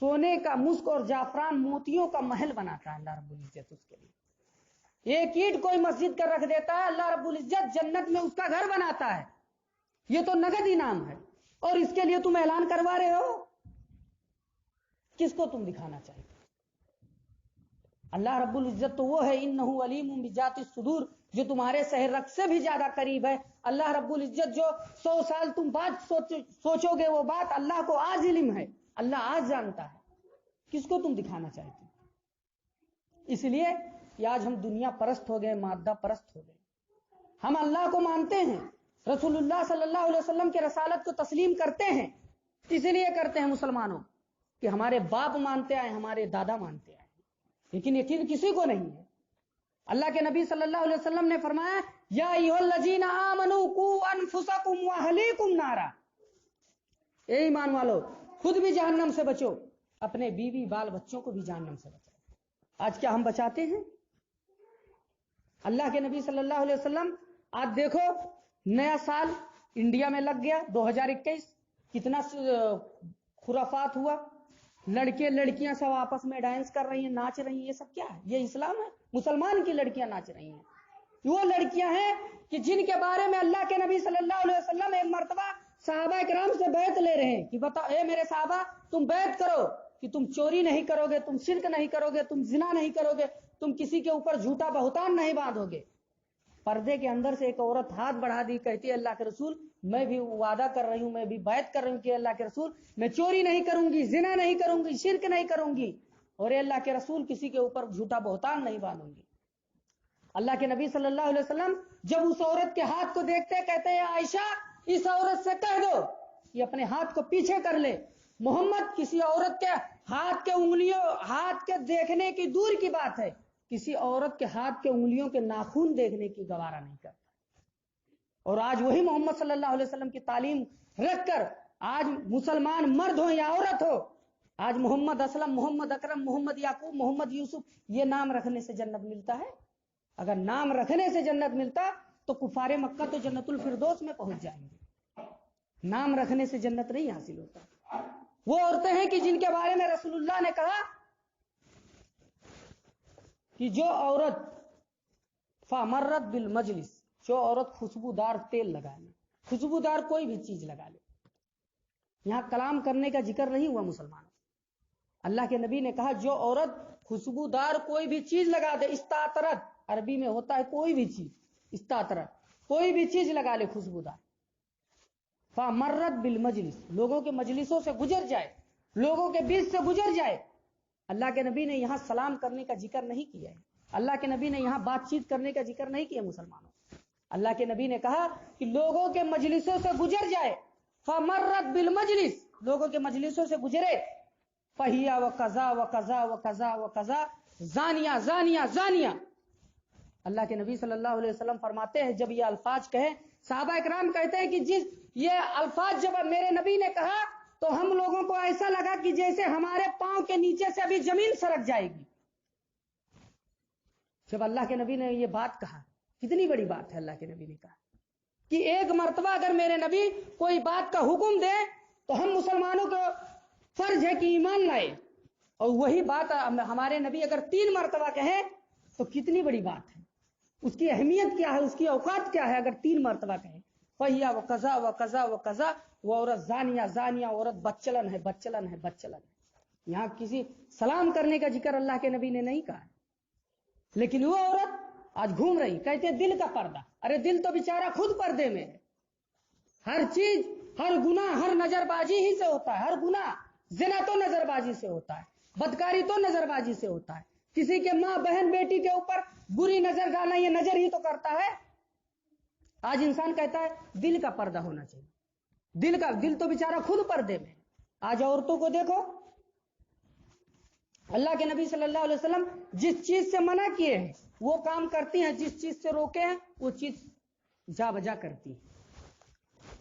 सोने का मुस्क और जाफरान मोतियों का महल बनाता है अल्लाह रब्बुल इज्जत उसके लिए। एक ईंट कोई मस्जिद का रख देता है, अल्लाह रब्बुल इज्जत जन्नत में उसका घर बनाता है। ये तो नगद इनाम है, और इसके लिए तुम ऐलान करवा रहे हो। किसको तुम दिखाना चाहते? अल्लाह रब्बुल इज्जत तो वो है, इन्नहु अलीमुम बिजाति सुदूर, जो तुम्हारे सहे रग से भी ज्यादा करीब है। अल्लाह रब्बुल इज्जत जो 100 साल तुम बात सोचोगे, वो बात अल्लाह को आज इल्म है, अल्लाह आज जानता है। किसको तुम दिखाना चाहते हो? इसलिए आज हम दुनिया परस्त हो गए, मादा परस्त हो गए। हम अल्लाह को मानते हैं, रसूलुल्लाह सल्लल्लाहु अलैहि वसल्लम के रसालत को तस्लीम करते हैं। इसलिए करते हैं मुसलमानों कि हमारे बाप मानते आए, हमारे दादा मानते आए, लेकिन यकीन किसी को नहीं है। अल्लाह के नबी सल्लल्लाहु अलैहि वसल्लम ने फरमाया, या अय्युहल्लज़ीना आमनू कू अनफुसकुम व अहलीकुम नारा, ए ईमान वालो, खुद भी जहन्नम से बचो, अपने बीवी बाल बच्चों को भी जहन्नम से बचाओ। आज क्या हम बचाते हैं? अल्लाह के नबी सल्लल्लाहु अलैहि वसल्लम, आज देखो नया साल इंडिया में लग गया 2021, कितना खुराफात हुआ। लड़के लड़कियां सब आपस में डांस कर रही हैं, नाच रही हैं। ये सब क्या है? ये इस्लाम है? मुसलमान की लड़कियां नाच रही हैं। वो लड़कियां हैं कि जिनके बारे में अल्लाह के नबी सल्लल्लाहु अलैहि वसल्लम एक मर्तबा सहाबा किराम से बैत ले रहे हैं कि बताओ, ए मेरे सहाबा, तुम बैत करो कि तुम चोरी नहीं करोगे, तुम शिर्क नहीं करोगे, तुम जिना नहीं करोगे, तुम किसी के ऊपर झूठा बहुतान नहीं बांधोगे। पर्दे के अंदर से एक औरत हाथ बढ़ा दी, कहती है, अल्लाह के रसूल, मैं भी वादा कर रही हूं, मैं भी बैत कर रही हूं कि अल्लाह के रसूल, मैं चोरी नहीं करूंगी, जिना नहीं करूंगी, शिर्क नहीं करूंगी, और अल्लाह के रसूल किसी के ऊपर झूठा बहुतान नहीं बांधूंगी। अल्लाह के नबी सल्लल्लाहु अलैहि वसल्लम जब उस औरत के हाथ को देखते कहते हैं, आयशा, इस औरत से कह दो कि अपने हाथ को पीछे कर ले। मोहम्मद किसी औरत के हाथ के उंगलियों, हाथ के देखने की दूर की बात है, किसी औरत के हाथ के उंगलियों के नाखून देखने की गवारा नहीं करता। और आज वही मोहम्मद सल्लल्लाहु अलैहि वसल्लम की तालीम रखकर आज मुसलमान मर्द हो या औरत हो, आज मोहम्मद असलम, मोहम्मद अकरम, मोहम्मद याकूब, मोहम्मद यूसुफ, ये नाम रखने से जन्नत मिलता है? अगर नाम रखने से जन्नत मिलता तो कुफारे मक्का तो जन्नतुल फिरदौस में पहुंच जाएंगे। नाम रखने से जन्नत नहीं हासिल होता। वो औरतें हैं कि जिनके बारे में रसूलुल्लाह ने कहा कि जो औरत फामर्रत बिल मजलिस, जो औरत खुशबूदार तेल लगा ले, खुशबूदार कोई भी चीज लगा ले। यहां कलाम करने का जिक्र नहीं हुआ मुसलमानों। अल्लाह के नबी ने कहा, जो औरत खुशबूदार कोई भी चीज लगा दे, इस्तातरत अरबी में होता है कोई भी चीज, इस्तातरत कोई भी चीज लगा ले खुशबूदार, फामर्रत बिल मजलिस, लोगों के मजलिसों से गुजर जाए, लोगों के बीच से गुजर जाए। अल्लाह के नबी ने यहां सलाम करने का जिक्र नहीं किया है, अल्लाह के नबी ने यहां बातचीत करने का जिक्र नहीं किया मुसलमानों। अल्लाह के नबी ने कहा कि लोगों के मजलिसों से गुजर जाए, फमर्रत बिल मजलिस, लोगों के मजलिसों से गुजरे, फहिया व कजा व कजा व कजा व कजा, जानिया जानिया जानिया। अल्लाह के नबी सल्लल्लाहु अलैहि वसल्लम फरमाते हैं, जब ये अल्फाज कहे, साहबा इकराम कहते हैं कि जिस ये अल्फाज जब मेरे नबी ने कहा तो हम लोगों को ऐसा लगा कि जैसे हमारे पांव के नीचे से अभी जमीन सरक जाएगी। जब अल्लाह के नबी ने ये बात कहा, कितनी बड़ी बात है। अल्लाह के नबी ने कहा कि एक मर्तबा अगर मेरे नबी कोई बात का हुक्म दे तो हम मुसलमानों को फर्ज है कि ईमान लाए, और वही बात हमारे नबी अगर 3 मर्तबा कहे तो कितनी बड़ी बात है, उसकी अहमियत क्या है, उसकी औकात क्या है। अगर 3 मर्तबा कहे, फहिया व कजा व कजा व कजा, वो औरत जानिया जानिया, औरत बच्चलन है, बच्चलन है, बच्चलन है। यहां किसी सलाम करने का जिक्र अल्लाह के नबी ने नहीं कहा, लेकिन वो औरत आज घूम रही, कहते दिल का पर्दा। अरे दिल तो बेचारा खुद पर्दे में है। हर चीज, हर गुनाह, हर नजरबाजी ही से होता है। हर गुनाह, जिना तो नजरबाजी से होता है, बदकारी तो नजरबाजी से होता है, किसी के माँ बहन बेटी के ऊपर बुरी नजर डालना ये नजर ही तो करता है। आज इंसान कहता है दिल का पर्दा होना चाहिए, दिल तो बेचारा खुद पर्दे में। आज औरतों को देखो, अल्लाह के नबी सल्लल्लाहु अलैहि वसल्लम जिस चीज से मना किए हैं वो काम करती हैं, जिस चीज से रोके हैं वो चीज जा बजा करती है।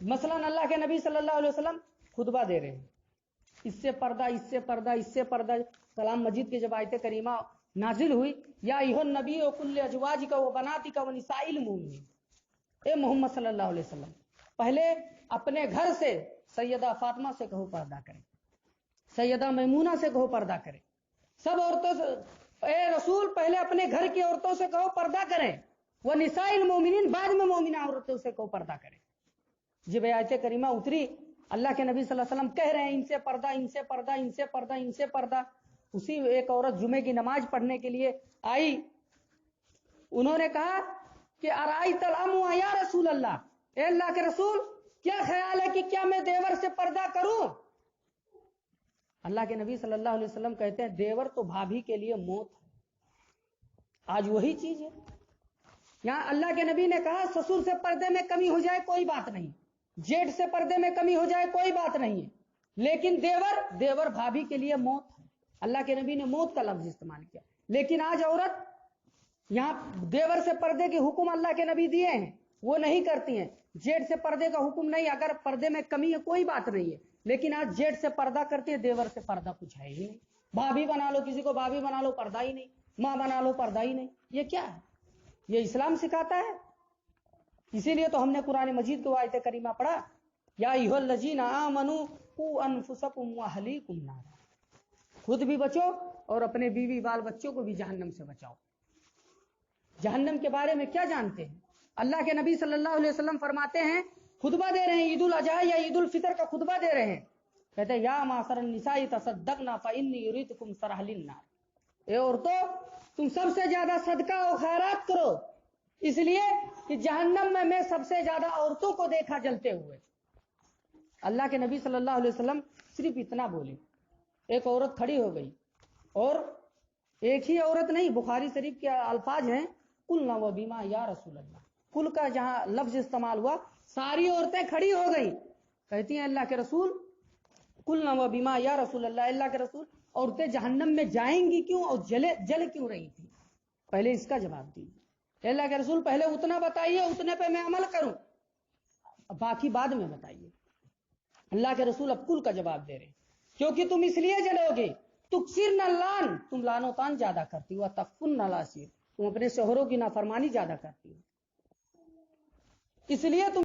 मसलन अल्लाह के नबी सल्लल्लाहु अलैहि वसल्लम खुतबा दे रहे हैं, इससे पर्दा, इससे पर्दा, इससे पर्दा। कलाम मजीद की जब आयत करीमा नाजिल हुई, या अय्युहन नबी व कुल्ले अजवाजिका व बनातिका व निसाइल मुमिनीन, ए मोहम्मद सल्लल्लाहु अलैहि वसल्लम, पहले अपने घर से सैयदा फातिमा से कहो पर्दा करें, सैयदा मैमूना से कहो पर्दा करें, सब औरतों से, ए रसूल पहले अपने घर की औरतों से कहो पर्दा करें, वो निसाइल मोमिनीन, बाद में मोमिना औरतों से कहो पर्दा करें। जब आयत करीमा उतरी, अल्लाह के नबी सल्लल्लाहु अलैहि वसल्लम कह रहे हैं इनसे पर्दा, इनसे पर्दा, इनसे पर्दा, इनसे पर्दा। उसी एक औरत जुमे की नमाज पढ़ने के लिए आई, उन्होंने कहा कि अराई तलामु या रसूल अल्लाह, ए अल्लाह के रसूल क्या ख्याल है कि क्या मैं देवर से पर्दा करूं? अल्लाह के नबी सल्लल्लाहु अलैहि वसल्लम कहते हैं देवर तो भाभी के लिए मौत है। आज वही चीज है। यहां अल्लाह के नबी ने कहा ससुर से पर्दे में कमी हो जाए कोई बात नहीं, जेठ से पर्दे में कमी हो जाए कोई बात नहीं है, लेकिन देवर भाभी के लिए मौत है। अल्लाह के नबी ने मौत का लफ्ज इस्तेमाल किया। लेकिन आज औरत यहां देवर से पर्दे के हुक्म अल्लाह के नबी दिए हैं, वो नहीं करती हैं। जेठ से पर्दे का हुक्म नहीं, अगर पर्दे में कमी है कोई बात नहीं है, लेकिन आज जेठ से पर्दा करती है, देवर से पर्दा कुछ है ही नहीं। भाभी बना लो, किसी को भाभी बना लो, पर्दा ही नहीं, माँ बना लो, पर्दा ही नहीं। ये क्या है? ये इस्लाम सिखाता है? इसीलिए तो हमने कुरान मजीद को आयत करीमा पढ़ा, या अय्युहल्लज़ीना आमनू कू अनफुसकुम व अहलीकुम नारा, खुद भी बचो और अपने बीवी बाल बच्चों को भी जहन्नम से बचाओ। जहन्नम के बारे में क्या जानते हैं? अल्लाह के नबी सल्लल्लाहु अलैहि वसल्लम फरमाते हैं, खुतबा दे रहे हैं, ईद उल अजहा या ईद उल फितर का खुतबा दे रहे हैं, कहते हैं या माशरन निसाई तसद्दकना फइन्नी युरीतुकुम सरहलिन नार, ए औरतों तुम सबसे ज्यादा सदका और खैरात करो, इसलिए कि जहन्नम में मैं सबसे ज्यादा औरतों को देखा जलते हुए। अल्लाह के नबी सल्लल्लाहु अलैहि वसल्लम सिर्फ इतना बोले, एक औरत खड़ी हो गई, और एक ही औरत नहीं, बुखारी शरीफ के अल्फाज हैं, कुल न व बीमा या रसूल अल्लाह, कुल का जहां लफ्ज इस्तेमाल हुआ, सारी औरतें खड़ी हो गई, कहती हैं अल्लाह के रसूल, कुल न व बीमा या रसूल अल्लाह, अल्लाह के रसूल औरतें जहन्नम में जाएंगी क्यों और जल क्यों रही थी? पहले इसका जवाब दीजिए। अल्लाह के रसूल पहले उतना बताइए, उतने पे मैं अमल करूं, बाकी बाद में बताइए। अल्लाह के रसूल अब कुल का जवाब दे रहे, क्योंकि तुम इसलिए जलोगे, तुक्सिर न लान, तुम लानो तान ज्यादा करती हो, तकफुन न लासिर, तुम अपने शोहरों की नाफरमानी ज्यादा करती हो, इसलिए तुम